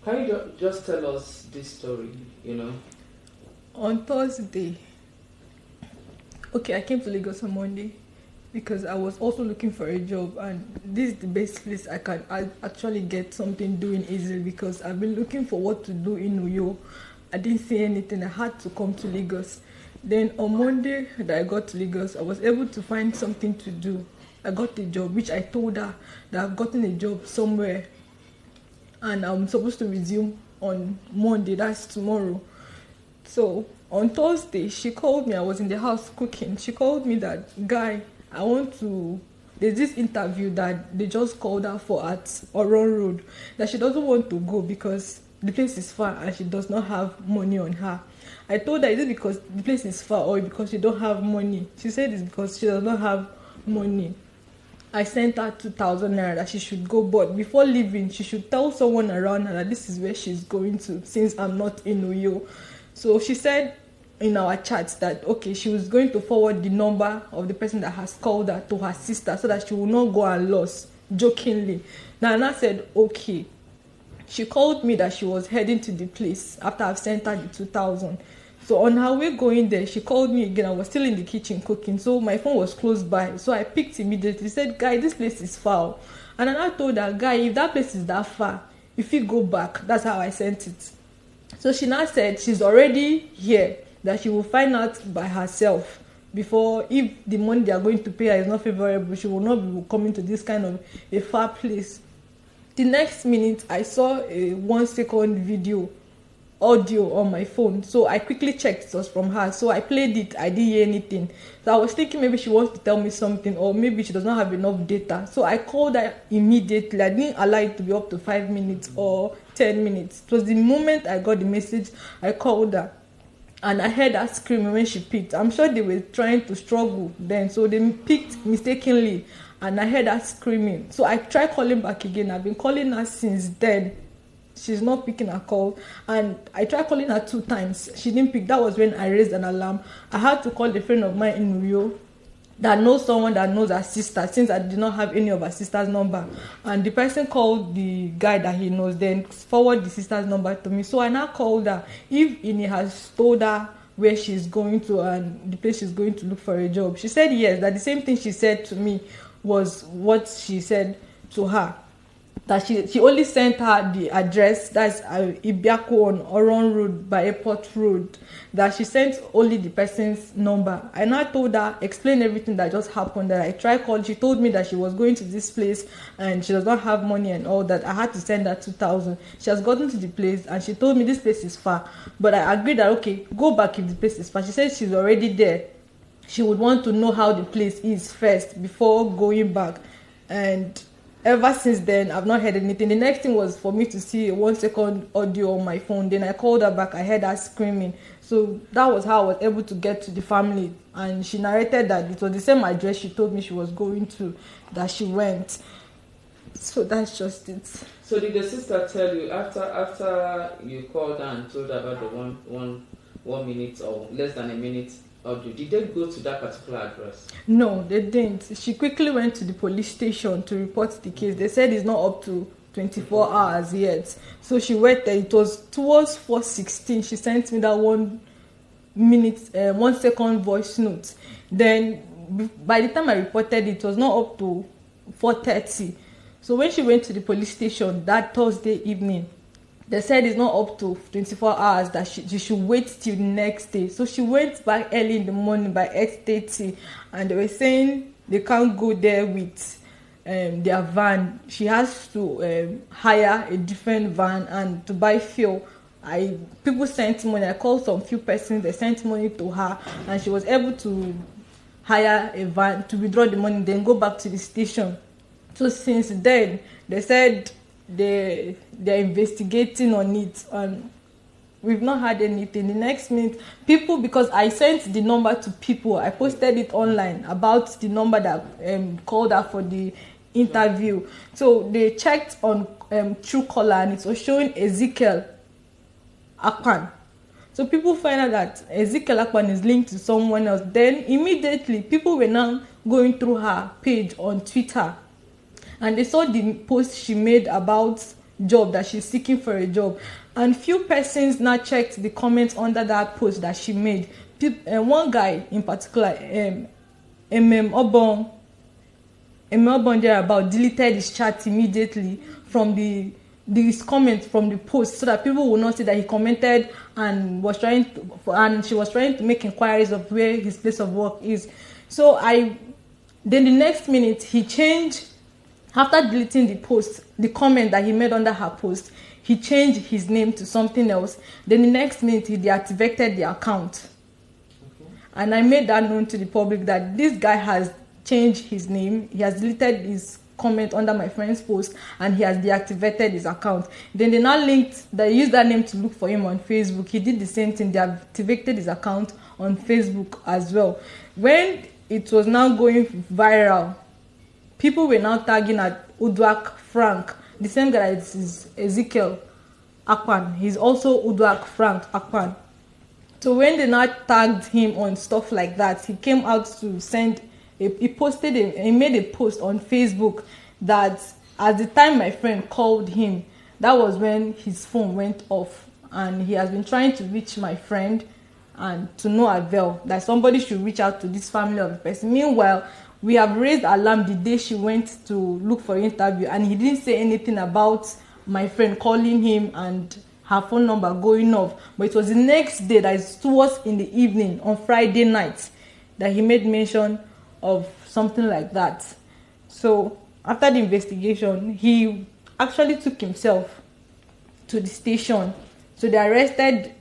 Can you just tell us this story, On Thursday, okay, I came to Lagos on Monday because I was also looking for a job, and this is the best place I actually get something doing easily because I've been looking for what to do in Uyo. I didn't see anything. I had to come to Lagos. Then on Monday that I got to Lagos, I was able to find something to do. I got a job, which I told her that I've gotten a job somewhere and I'm supposed to resume on Monday, that's tomorrow. So on Thursday, she called me. I was in the house cooking. She called me that, guy, there's this interview that they just called her for at Umoren Road, that she doesn't want to go because the place is far and she does not have money on her. I told her, is it because the place is far or because she don't have money? She said it's because she does not have money. I sent her 2,000 naira that she should go, but before leaving, she should tell someone around her that this is where she's going to, since I'm not in Uyo. So she said in our chat that, okay, she was going to forward the number of the person that has called her to her sister so that she will not go and lose, jokingly. Nana said, okay. She called me that she was heading to the place after I've sent her the 2,000. So on her way going there, she called me again. I was still in the kitchen cooking, so my phone was close by. So I picked immediately. Said, guy, this place is far. And then I told her, guy, if that place is that far, if you go back, that's how I sent it. So she now said she's already here, that she will find out by herself before, if the money they are going to pay her is not favorable, she will not be coming to this kind of a far place. The next minute, I saw a 1-second audio on my phone, so I quickly checked it was from her. So I played it. I didn't hear anything, so I was thinking maybe she wants to tell me something, or maybe she does not have enough data. So I called her immediately. I didn't allow it to be up to 5 minutes or 10 minutes. It was the moment I got the message, I called her, and I heard her screaming when she picked. I'm sure they were trying to struggle then, so they picked mistakenly, and I heard her screaming. So I tried calling back again. I've been calling her since then. She's not picking her call, and I tried calling her 2 times. She didn't pick. That was when I raised an alarm. I had to call a friend of mine in Uyo that knows someone that knows her sister, since I did not have any of her sister's number. And the person called the guy that he knows, then forward the sister's number to me. So I now called her if Ini has told her where she's going to and the place she's going to look for a job. She said yes, that the same thing she said to me was what she said to her. That she only sent her the address, that's Ibiako on Umoren Road by Airport Road, that she sent only the person's number. I now told her, explain everything that just happened, that I tried calling. She told me that she was going to this place and she does not have money and all that. I had to send her 2,000. She has gotten to the place and she told me this place is far, but I agreed that, okay, go back if the place is far. She said she's already there. She would want to know how the place is first before going back. And ever since then, I've not heard anything. The next thing was for me to see a 1-second audio on my phone. Then I called her back. I heard her screaming. So that was how I was able to get to the family. And she narrated that it was the same address she told me she was going to, that she went. So that's just it. So did the sister tell you after you called her and told her about the one minute or less than a minute audio, did they go to that particular address? No, they didn't. She quickly went to the police station to report the case. They said it's not up to 24 hours yet. So she went there. It was towards 4:16. She sent me that 1 second voice note. Then by the time I reported it was not up to 4:30. So when she went to the police station that Thursday evening, they said it's not up to 24 hours, that she should wait till the next day. So she went back early in the morning by 8:30, and they were saying they can't go there with their van. She has to hire a different van and to buy fuel. People sent money. I called some few persons. They sent money to her, and she was able to hire a van to withdraw the money, then go back to the station. So since then, they said they're investigating on it, and we've not had anything. The next minute, people, because I sent the number to people, I posted it online about the number that called her for the interview. So they checked on Truecaller, and it was showing Ezekiel Akpan. So people find out that Ezekiel Akpan is linked to someone else. Then immediately people were now going through her page on Twitter, and they saw the post she made about job, that she's seeking for a job. And few persons now checked the comments under that post that she made. One guy in particular, Iniobong thereabout, deleted his chat immediately from these comments from the post, so that people will not see that he commented and she was trying to make inquiries of where his place of work is. So then the next minute he changed, after deleting the comment that he made under her post, he changed his name to something else. Then the next minute he deactivated the account. Okay. And I made that known to the public that this guy has changed his name, he has deleted his comment under my friend's post, and he has deactivated his account. Then they used that name to look for him on Facebook. He did the same thing, they activated his account on Facebook as well. When it was now going viral, people were now tagging at Uduak Frank, the same guy that is Ezekiel Akpan. He's also Uduak Frank Akpan. So when they now tagged him on stuff like that, he came out to send. He made a post on Facebook that at the time my friend called him, that was when his phone went off, and he has been trying to reach my friend and to no avail, that somebody should reach out to this family of the person. Meanwhile, we have raised alarm the day she went to look for an interview, and he didn't say anything about my friend calling him and her phone number going off. But it was the next day, that is towards in the evening on Friday night, that he made mention of something like that. So after the investigation, he actually took himself to the station. So they arrested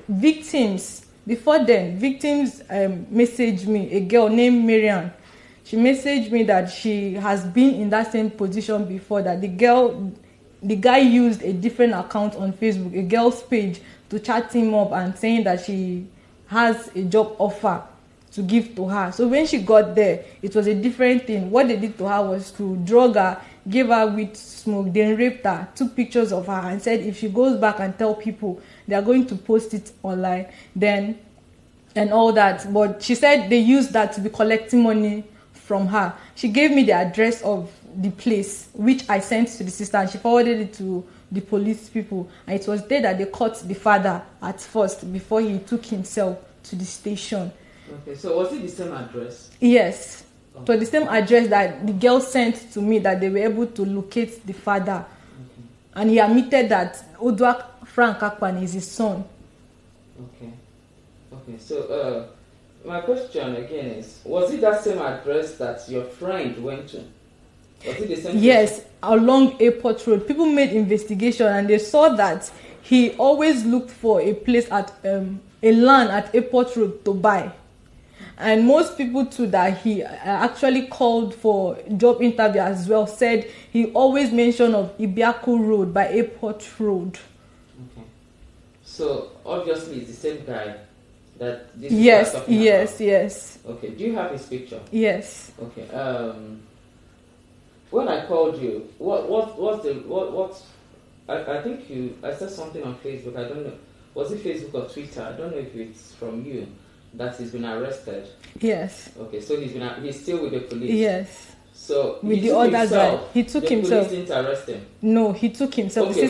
victims. Before then, victims messaged me, a girl named Miriam. She messaged me that she has been in that same position before, that the guy used a different account on Facebook, a girl's page, to chat him up and saying that she has a job offer to give to her. So when she got there, it was a different thing. What they did to her was to drug her, give her weed smoke, then raped her, took pictures of her, and said if she goes back and tell people, they are going to post it online, then, and all that. But she said they used that to be collecting money from her. She gave me the address of the place, which I sent to the sister, and she forwarded it to the police people. And it was there that they caught the father at first, before he took himself to the station. Okay, so was it the same address? Yes. Okay. So the same address that the girl sent to me, that they were able to locate the father. Okay. And he admitted that Uduak Frank Akpan is his son. Okay. Okay, so my question again is, was it that same address that your friend went to? Was it the same? Yes, place? Along Airport Road. People made investigation and they saw that he always looked for a place at a land at Airport Road to buy. And most people too that he actually called for job interview as well said he always mentioned of Ibiaku Road by Airport Road. Okay. So obviously it's the same guy that this yes, is yes, about. Yes. Okay. Do you have his picture? Yes. Okay. When I called you, I think I said something on Facebook. I don't know. Was it Facebook or Twitter? I don't know if it's from you. That he's been arrested. Yes. Okay, so he's still with the police. Yes. So with the other guy, he took himself. The police didn't arrest him. No, he took himself. Okay,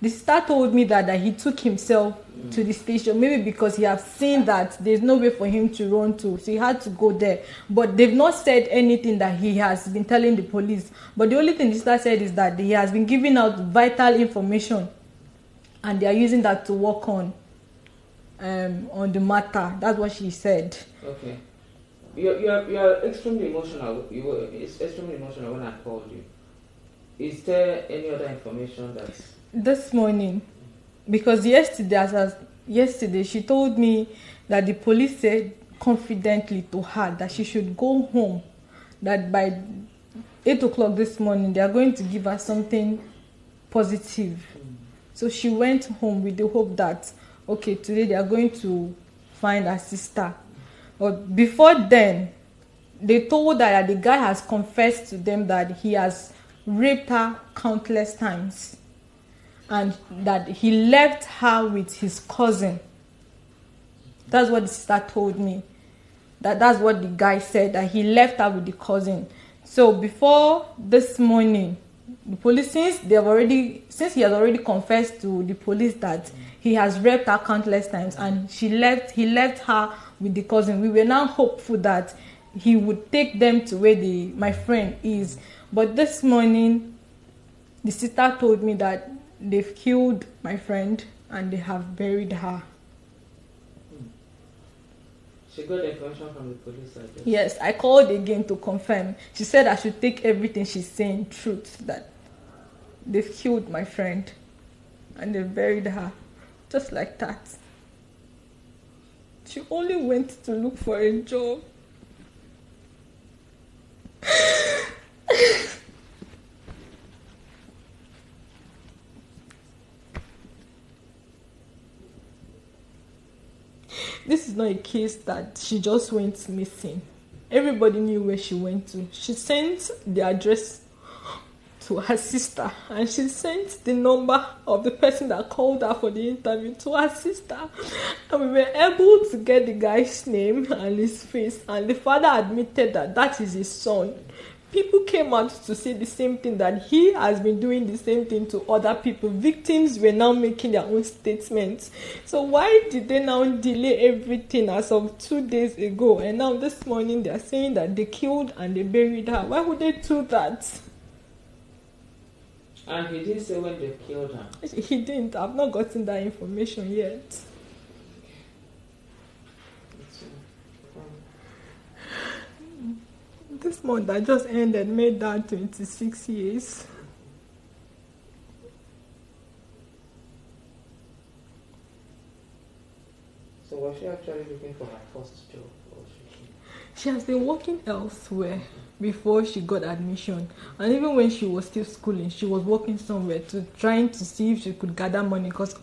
The sister told me that he took himself to the station, maybe because he has seen that there's no way for him to run to, so he had to go there. But they've not said anything that he has been telling the police. But the only thing the sister said is that he has been giving out vital information, and they are using that to work on the matter. That's what she said. Okay. You're extremely emotional. You were extremely emotional when I called you. Is there any other information that's... This morning, because yesterday she told me that the police said confidently to her that she should go home, that by 8 o'clock this morning they are going to give her something positive. So she went home with the hope that, okay, today they are going to find her sister. But before then, they told her that the guy has confessed to them that he has raped her countless times, and that he left her with his cousin. That's what the sister told me. That's what the guy said, that he left her with the cousin. So before this morning, the police, since he has already confessed to the police that he has raped her countless times, and he left her with the cousin. We were now hopeful that he would take them to where my friend is. But this morning, the sister told me that they've killed my friend and they have buried her. She got the information from the police, I guess. Yes, I called again to confirm. She said I should take everything she's saying truth, that they've killed my friend and they buried her. Just like that. She only went to look for a job. This is not a case that she just went missing. Everybody knew where she went to. She sent the address to her sister, and she sent the number of the person that called her for the interview to her sister. And we were able to get the guy's name and his face, and the father admitted that that is his son. People came out to say the same thing, that he has been doing the same thing to other people. Victims were now making their own statements. So why did they now delay everything as of 2 days ago? And now this morning they are saying that they killed and they buried her. Why would they do that? And he didn't say when they killed her. He didn't. I've not gotten that information yet. This month that just ended made that 26 years. So was she actually looking for her first job? Or she has been working elsewhere before she got admission. And even when she was still schooling, she was working somewhere trying to see if she could gather money, because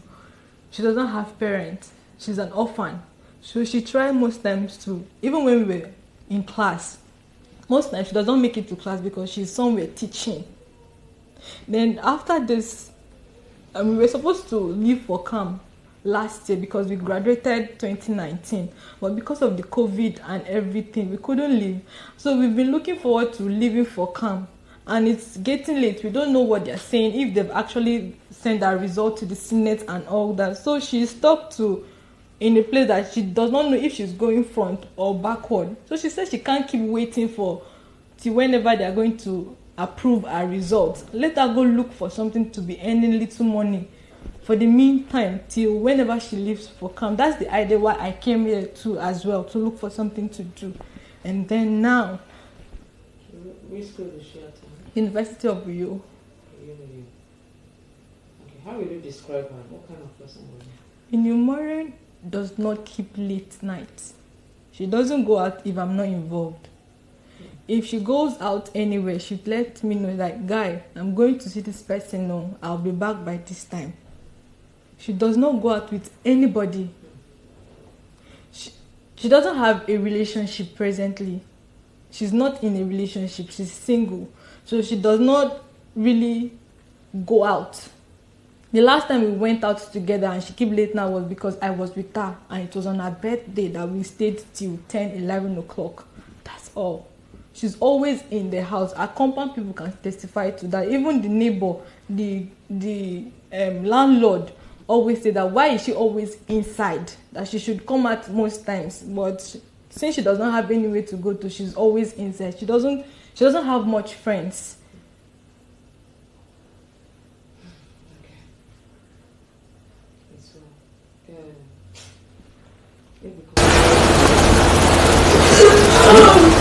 she doesn't have parents. She's an orphan. So she tried most times to, even when we were in class, most times she doesn't make it to class because she's somewhere teaching. Then after this, we were supposed to leave for camp last year because we graduated 2019. But because of the COVID and everything, we couldn't leave. So we've been looking forward to leaving for camp. And it's getting late. We don't know what they're saying, if they've actually sent our result to the Senate and all that. So she's stuck in a place that she does not know if she's going front or backward. So she says she can't keep waiting till whenever they are going to approve her results. Let her go look for something to be earning little money for the meantime, till whenever she leaves for camp. That's the idea why I came here too as well, to look for something to do. And then now, which school is she at? University of Umoh. Okay, how will you describe her? What kind of person was she? Umoren does not keep late nights. She doesn't go out if I'm not involved. If she goes out anywhere, she'd let me know, like, guy, I'm going to see this person now. I'll be back by this time. She does not go out with anybody. She doesn't have a relationship presently. She's not in a relationship. She's single. So she does not really go out. The last time we went out together and she kept late now was because I was with her, and it was on her birthday that we stayed till 10, 11 o'clock. That's all. She's always in the house. Our compound people can testify to that. Even the neighbor, the landlord always say that, why is she always inside? That she should come out most times. But since she does not have anywhere to go to, she's always inside. She doesn't have much friends. Okay.